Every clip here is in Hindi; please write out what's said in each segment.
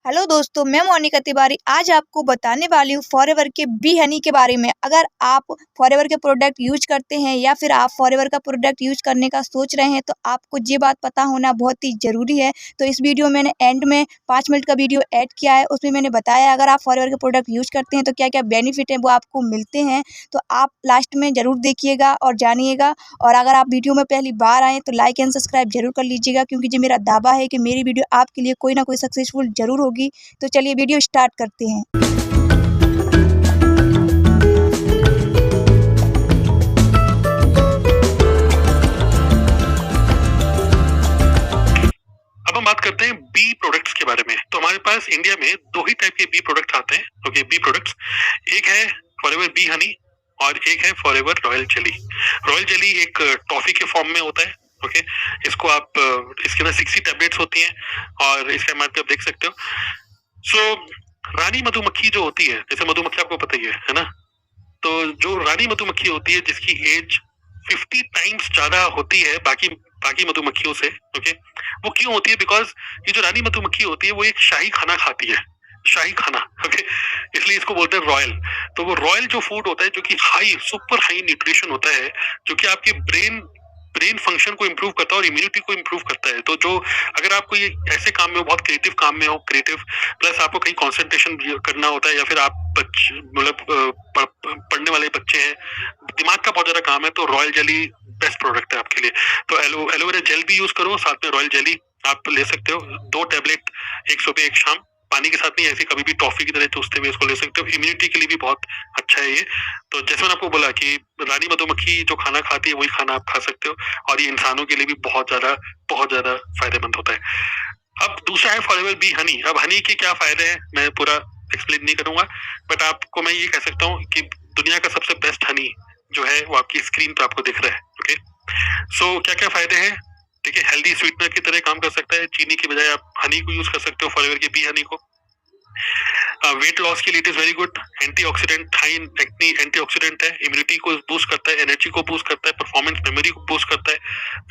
हेलो दोस्तों, मैं मोनिका तिवारी आज आपको बताने वाली हूँ फॉरएवर के बी हनी के बारे में। अगर आप फॉरएवर के प्रोडक्ट यूज करते हैं या फिर आप फॉरएवर का प्रोडक्ट यूज करने का सोच रहे हैं तो आपको ये बात पता होना बहुत ही ज़रूरी है। तो इस वीडियो में मैंने एंड में 5 मिनट का वीडियो ऐड किया है, उसमें मैंने बताया अगर आप फॉरएवर के प्रोडक्ट यूज करते हैं तो क्या क्या बेनिफिट है वो आपको मिलते हैं। तो आप लास्ट में ज़रूर देखिएगा और जानिएगा। और अगर आप वीडियो में पहली बार आएँ तो लाइक एंड सब्सक्राइब जरूर कर लीजिएगा, क्योंकि ये मेरा दावा है कि मेरी वीडियो आपके लिए कोई ना कोई सक्सेसफुल जरूर होगी। तो चलिए वीडियो स्टार्ट करते हैं। अब हम बात करते हैं बी प्रोडक्ट्स के बारे में। तो हमारे पास इंडिया में दो ही टाइप के बी प्रोडक्ट आते हैं। ओके, बी प्रोडक्ट्स, एक है फॉरएवर बी हनी और एक है forever royal jelly. Royal jelly एक टॉफी के फॉर्म में होता है। ओके, इसको आप इसके अंदर 60 टैबलेट्स होती हैं और इसका एमआरपी आप देख सकते हो। सो रानी मधुमक्खी जो होती है, जैसे मधुमक्खी आपको पता ही है ना, तो जो रानी मधुमक्खी होती है जिसकी एज 50 टाइम्स ज्यादा होती है बाकी बाकी मधुमक्खियों से। ओके, वो क्यों होती है? बिकॉज ये जो रानी मधुमक्खी होती है वो एक शाही खाना खाती है, शाही खाना। ओके, इसलिए इसको बोलते हैं रॉयल। तो वो रॉयल जो फूड होता है जो कि हाई, सुपर हाई न्यूट्रिशन होता है, जो कि आपके ब्रेन ब्रेन फंक्शन को इम्प्रूव करता है और इम्यूनिटी को इम्प्रूव करता है। तो जो अगर आपको ये ऐसे काम में हो, बहुत क्रिएटिव काम में हो, क्रिएटिव प्लस आपको कहीं कंसंट्रेशन करना होता है या फिर आप मतलब पढ़ने वाले बच्चे हैं, दिमाग का बहुत ज्यादा काम है, तो रॉयल जेली बेस्ट प्रोडक्ट है आपके लिए। तो एलोवेरा जेल भी यूज करो, साथ में रॉयल जेली आप ले सकते हो। 2 टैबलेट, एक सुबह एक शाम, पानी के साथ नहीं, ऐसे कभी भी टॉफी की तरह चूसते हुए इसको ले सकते हो। इम्यूनिटी के लिए भी बहुत अच्छा है ये। तो जैसे मैंने आपको बोला कि रानी मधुमक्खी जो खाना खाती है वही खाना आप खा सकते हो, और ये इंसानों के लिए भी बहुत ज्यादा फायदेमंद होता है। अब दूसरा है फॉरएवर बी हनी। अब हनी के क्या फायदे हैं मैं पूरा एक्सप्लेन नहीं करूंगा, बट आपको मैं ये कह सकता हूँ कि दुनिया का सबसे बेस्ट हनी जो है वो आपकी स्क्रीन पे आपको दिख रहा है। ओके, सो क्या क्या फायदे हैं? ठीक है, हेल्दी स्वीटनर की तरह काम कर सकता है। चीनी की बजाय आप हनी को यूज कर सकते हो, फॉरएवर के बी हनी को। वेट लॉस के लिए it is very good. Antioxidant, high acne antioxidant है, इम्यूनिटी को बूस्ट करता है, एनर्जी को बूस्ट करता है, परफॉर्मेंस मेमोरी को बूस्ट करता है,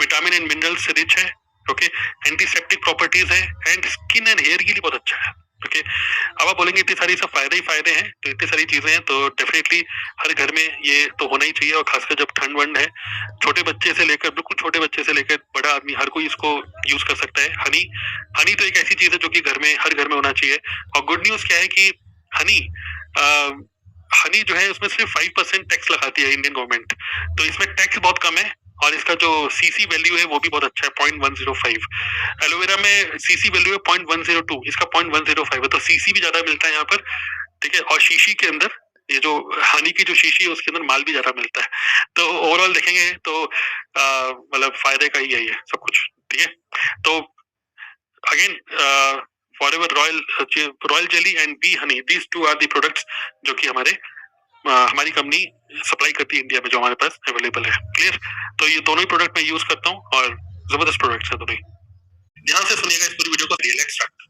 विटामिन एंड मिनरल से रिच है। ओके, एंटीसेप्टिक प्रॉपर्टीज है एंड स्किन एंड हेयर के लिए बहुत अच्छा है। ओके, अब आप बोलेंगे इतनी सारी सब फायदे ही फायदे हैं, तो इतनी सारी चीजें हैं तो डेफिनेटली हर घर में ये तो होना ही चाहिए। और खासकर जब ठंड वंड है, छोटे बच्चे से लेकर, बिल्कुल छोटे बच्चे से लेकर बड़ा आदमी, हर कोई इसको यूज कर सकता है। हनी हनी तो एक ऐसी चीज है जो कि हर घर में होना चाहिए। और गुड न्यूज क्या है कि हनी हनी जो है उसमें सिर्फ 5% टैक्स लगाती है इंडियन गवर्नमेंट, तो इसमें टैक्स बहुत कम है। और इसका जो सीसी वैल्यू है वो भी बहुत अच्छा है, 0.105। एलोवेरा में सीसी वैल्यू है 0.102, इसका 0.105 है, तो सीसी भी ज्यादा मिलता है यहाँ पर। ठीक है, और शीशी के अंदर, ये जो हनी की जो शीशी है उसके अंदर माल भी ज्यादा मिलता है। तो ओवरऑल देखेंगे तो मतलब फायदे का ही है ये सब कुछ। ठीक है, तो again forever royal jelly and bee honey, these two are the products जो कि हमारी कंपनी सप्लाई करती है इंडिया में, जो हमारे पास अवेलेबल है। क्लियर? तो ये दोनों ही प्रोडक्ट मैं यूज करता हूँ और जबरदस्त प्रोडक्ट्स है दोनों ही। ध्यान से सुनिएगा इस पूरी वीडियो को, रिलैक्स स्टार्ट।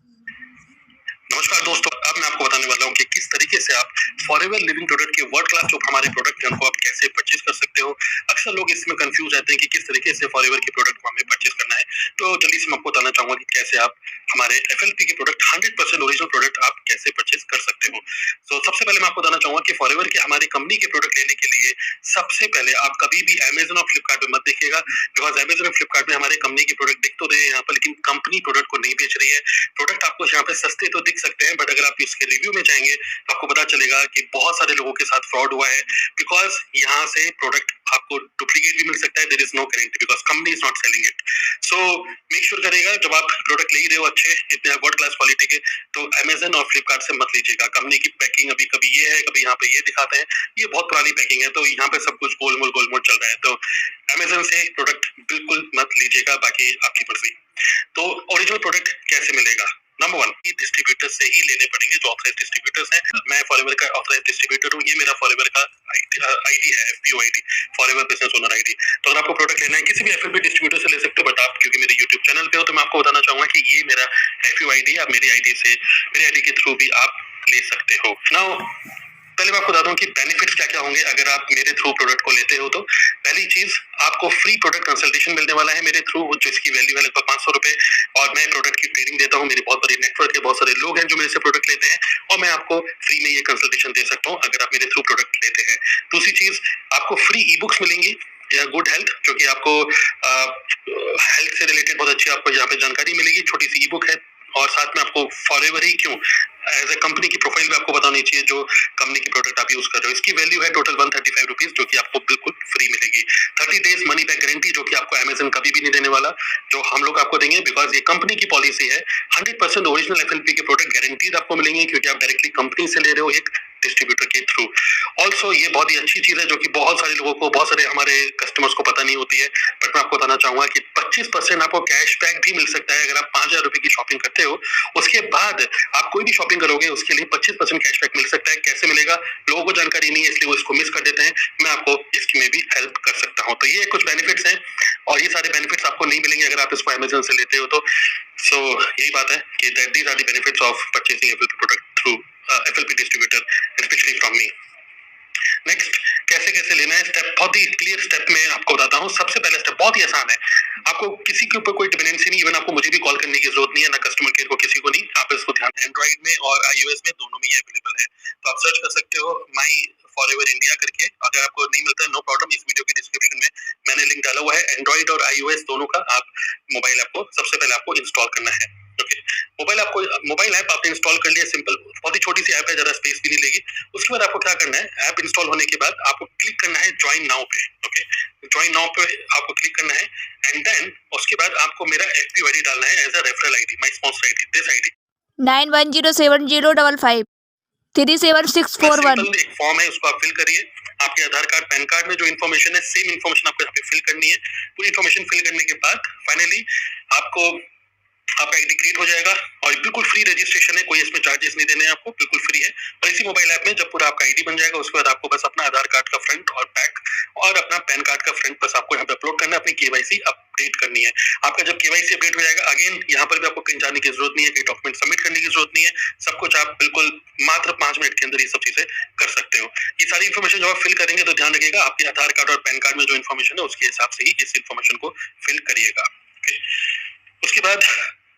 नमस्कार दोस्तों, अब मैं आपको बताने वाला हूँ कि किस तरीके से आप फॉरएवर लिविंग प्रोडक्ट के वर्ल्ड क्लास जो हमारे प्रोडक्ट हैं उनको आप कैसे परचेज कर सकते हो। अक्सर लोग इसमें कंफ्यूज रहते हैं कि किस तरीके से फॉरएवर के प्रोडक्ट को हमें परचेज करना है। तो जल्दी से मैं आपको बताना चाहूंगा कि कैसे आप हमारे एफएलपी के प्रोडक्ट, 100% ओरिजिनल प्रोडक्ट आप कैसे परचेज कर सकते हो। तो सबसे पहले मैं आपको बताना चाहूंगा कि फॉरएवर के हमारी कंपनी के प्रोडक्ट लेने के लिए सबसे पहले आप कभी भी अमेजन और फ्लिपकार्ट में मत देखिएगा, बिकॉज अमेजन और फ्लिपकार्ट में हमारे कंपनी के प्रोडक्ट दिख तो रहे हैं यहाँ पर, लेकिन कंपनी प्रोडक्ट को नहीं बेच रही है। प्रोडक्ट आपको यहाँ पे सस्ते तो दिख सकते हैं, बट अगर आप इसके रिव्यू में जाएंगे तो आपको पता चलेगा कि बहुत सारे लोगों के साथ फ्रॉड हुआ है, बिकॉज यहाँ से प्रोडक्ट आपको डुप्लीकेट भी मिल सकता है। There is no guarantee because company is not selling it. So make sure करेगा जब आप प्रोडक्ट ले ही रहे हो अच्छे, इतने वर्ल्ड क्लास क्वालिटी के, तो अमेजन और फ्लिपकार्ट से मत लीजिएगा। कंपनी की पैकिंग अभी कभी ये है, कभी यहाँ पे ये दिखाते हैं, ये बहुत पुरानी पैकिंग है, तो यहाँ पे सब कुछ गोलमोल चल रहा है। तो अमेजन से प्रोडक्ट बिल्कुल मत लीजिएगा, बाकी आपकी मर्जी। तो ओरिजिनल प्रोडक्ट कैसे मिलेगा? नंबर 1, डिस्ट्रीब्यूटर से ही लेने पड़ेंगे जो ऑथराइज्ड डिस्ट्रीब्यूटर्स हैं। मैं फॉरएवर का ऑथराइज्ड डिस्ट्रीब्यूटर हूँ, ये मेरा फॉरएवर का आईडी है, FPO ID, forever business owner ID. तो अगर आपको प्रोडक्ट लेना है किसी भी एफएलपी डिस्ट्रीब्यूटर से ले सकते हो, बट आप क्योंकि मेरे यूट्यूब चैनल पे हो तो मैं आपको बताना चाहूंगा कि ये मेरा एफपीओ आईडी है, आप मेरी आईडी के थ्रू भी आप ले सकते हो। नाउ पहले मैं आपको बता दूं कि बेनिफिट्स क्या क्या होंगे अगर आप मेरे थ्रू प्रोडक्ट को लेते हो। तो पहली चीज, आपको फ्री प्रोडक्ट कंसल्टेशन मिलने वाला है मेरे थ्रू, जिसकी वैल्यू है लगभग 500 रुपए, और मैं प्रोडक्ट की ट्रेनिंग देता हूँ। मेरी बहुत बड़ी नेटवर्क है, बहुत सारे लोग हैं जो मेरे से प्रोडक्ट लेते हैं, और मैं आपको फ्री में ये कंसल्टेशन दे सकता हूँ अगर आप मेरे थ्रू प्रोडक्ट लेते हैं। दूसरी चीज, आपको फ्री ई बुक्स मिलेंगी, गुड हेल्थ, जो कि आपको हेल्थ से रिलेटेड बहुत अच्छी आपको यहाँ पे जानकारी मिलेगी। छोटी सी ई बुक है, और साथ में आपको फॉरएवर ही क्यों एज ए कंपनी की प्रोफाइल भी आपको बतानी चाहिए जो कंपनी की प्रोडक्ट आप यूज कर रहे हो। इसकी वैल्यू है टोटल 135 रुपीज, जो कि आपको बिल्कुल फ्री मिलेगी। 30 डेज मनी बैक गारंटी, जो कि आपको अमेजन कभी भी नहीं देने वाला, जो हम लोग आपको देंगे, बिकॉज ये कंपनी की पॉलिसी है। 100% ओरिजिनल एफएलपी के प्रोडक्ट गारंटीड आपको मिलेंगे, क्योंकि आप डायरेक्टली कंपनी से ले रहे हो, एक डिस्ट्रीब्यूटर के थ्रू। ऑल्सो ये बहुत ही अच्छी चीज है, जो कि बहुत सारे लोगों को, बहुत सारे हमारे कस्टमर्स को पता नहीं होती है, बट मैं आपको बताना चाहूंगा कि 25% आपको कैशबैक भी मिल सकता है। अगर आप 5,000 रुपए की शॉपिंग करते हो, उसके बाद आप कोई भी शॉपिंग करोगे, उसके लिए 25% कैशबैक मिल सकता है। कैसे मिलेगा, लोगों को जानकारी नहीं है, इसलिए वो इसको मिस कर देते हैं। मैं आपको इसमें भी हेल्प कर सकता हूँ। तो ये कुछ बेनिफिट्स हैं, और ये सारे बेनिफिट्स आपको नहीं मिलेंगे अगर आप इसको अमेजन से लेते हो तो। सो यही बात है कि these are the benefits of purchasing FLP product through FLP distributor, specially from me. Next, कैसे कैसे लेना है, स्टेप बहुत ही क्लियर स्टेप में आपको बताता हूँ। सबसे पहला स्टेप बहुत ही आसान है, आपको किसी के ऊपर कोई डिपेंडेंसी नहीं, इवन आपको मुझे भी कॉल करने की जरूरत नहीं है, ना कस्टमर केयर को, किसी को नहीं। आप इसको ध्यान, एंड्रॉइड में और iOS में दोनों में ही अवेलेबल है। तो आप सर्च कर सकते हो माई फॉरएवर इंडिया करके। अगर आपको नहीं मिलता है, नो प्रॉब्लम, इस वीडियो की डिस्क्रिप्शन में मैंने लिंक डाला हुआ है। एंड्रॉइड और iOS दोनों का आप मोबाइल ऐप को सबसे पहले आपको इंस्टॉल करना है। ओके, मोबाइल ऐप आपने इंस्टॉल कर लिया, सिंपल, बहुत ही छोटी सी ऐप है, ज्यादा स्पेस भी नहीं लेगी। उसके बाद आपको क्या करना है, ऐप इंस्टॉल होने के बाद आपको क्लिक करना है ज्वाइन नाउ पे। ओके, ज्वाइन नाउ पे आपको क्लिक करना है, एंड देन उसके बाद आपको मेरा एफपी आईडी डालना है as a referral ID, my sponsor ID, this ID 910705 37641। एक फॉर्म है, उसको आप फिल करिए। आपके आधार कार्ड, पैन कार्ड में जो इन्फॉर्मेशन है, सेम इन्फॉर्मेशन आपको यहाँ पे फिल करनी है। पूरी इन्फॉर्मेशन फिल करने के बाद फाइनली आपको आपका आईडी क्रिएट हो जाएगा, और बिल्कुल फ्री रजिस्ट्रेशन है, कोई इसमें चार्जेस नहीं देने हैं आपको, बिल्कुल फ्री है। और इसी मोबाइल ऐप में जब पूरा आपका आईडी बन जाएगा, उसके बाद आपको बस अपना आधार कार्ड का फ्रंट और बैक और अपना पैन कार्ड का फ्रंट बस आपको यहाँ पे अपलोड करना है, अपनी केवाईसी अपडेट करनी है। आपका जब केवाईसी अपडेट हो जाएगा, अगेन यहाँ पर भी आपको कहीं जाने की जरूरत नहीं है, कहीं डॉक्यूमेंट सबमिट करने की जरूरत नहीं है, सब कुछ आप बिल्कुल मात्र 5 मिनट के अंदर ये सब चीजें कर सकते हो। ये सारी इन्फॉर्मेशन जब आप फिल करेंगे तो ध्यान रखिएगा, आपके आधार कार्ड और पैन कार्ड में जो इन्फॉर्मेशन है उसके हिसाब से ही इस इन्फॉर्मेशन को फिल करिएगा। उसके बाद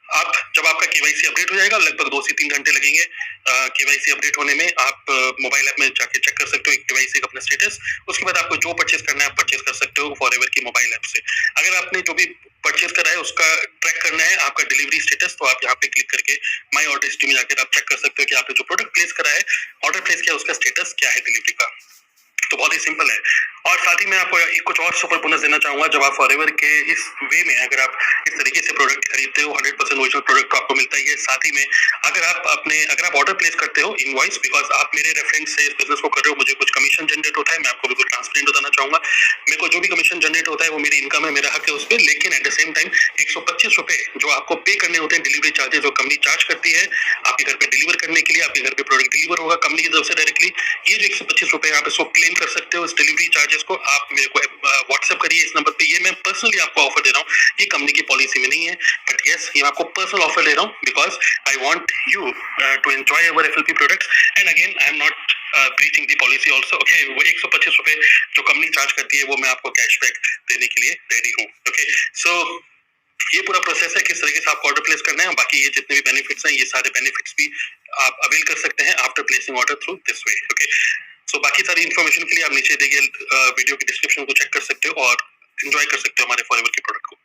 आप, जब आपका केवाईसी अपडेट हो जाएगा, लगभग 2 से 3 घंटे लगेंगे केवाईसी अपडेट होने में। आप मोबाइल ऐप में जाके चेक कर सकते हो केवाईसी का अपना स्टेटस। उसके बाद आपको जो परचेस करना है आप परचेस कर सकते हो फॉरएवर की मोबाइल ऐप से। अगर आपने जो भी परचेस करा है उसका ट्रैक करना है आपका डिलीवरी स्टेटस, तो आप यहाँ पे क्लिक करके माई ऑर्डर हिस्ट्री में जाकर आप चेक कर सकते हो कि आपने जो प्रोडक्ट प्लेस करा है, ऑर्डर प्लेस किया, उसका स्टेटस क्या है डिलीवरी का। तो बहुत ही सिंपल है। और साथ ही मैं आपको कुछ और सुपर बोनस देना चाहूंगा। जब आप फॉरएवर के इस वे में अगर आप इस तरीके से प्रोडक्ट खरीदते हो, 100% ओरिजिनल प्रोडक्ट तो आपको मिलता ही है। साथ ही में अगर आप ऑर्डर प्लेस करते हो इनवॉइस, बिकॉज आप मेरे रेफरेंस से इस बिजनेस को कर रहे हो, मुझे कुछ कमीशन जनरेट होता है। मैं आपको बिल्कुल ट्रांसपेरेंट बताना चाहूंगा, मेरे को जो भी कमीशन जनरेट होता है वो मेरी इनकम है, मेरा हक है उस पर। लेकिन एट द सेम टाइम 125 रुपए जो आपको पे करने होते हैं डिलीवरी चार्जेस, जो कंपनी चार्ज करती है आपके घर पे डिलीवर करने के लिए, आपके घर पे प्रोडक्ट डिलीवर होगा कंपनी की तरफ से डायरेक्टली। ये जो 125 रुपए आप इसको क्लेम कर सकते हो, इस डिलीवरी चार्जेस को आप मेरे को व्हाट्सएप करिए इस नंबर पे। ये मैं पर्सनली आपको ऑफर दे रहा हूँ, ये कंपनी की पॉलिसी में नहीं है, बट यस ये मैं आपको पर्सनल ऑफर दे रहा हूँ, because I want you to enjoy our FLP products, and again I am not breaching the policy also. Okay, वो 125 रुपए जो कंपनी चार्ज करती है वो मैं आपको कैशबैक देने के लिए रेडी हूँ। ओके, सो ये पूरा प्रोसेस है, किस तरीके से आपको ऑर्डर प्लेस करना है। बाकी ये जितने भी बेनिफिट्स हैं, ये सारे बेनिफिट्स भी आप अवेल कर सकते हैं after placing order through this way. Okay, so बाकी सारी इन्फॉर्मेशन के लिए आप नीचे देखिए वीडियो की डिस्क्रिप्शन को चेक कर सकते हो और एंजॉय कर सकते हो हमारे फॉरएवर के प्रोडक्ट को।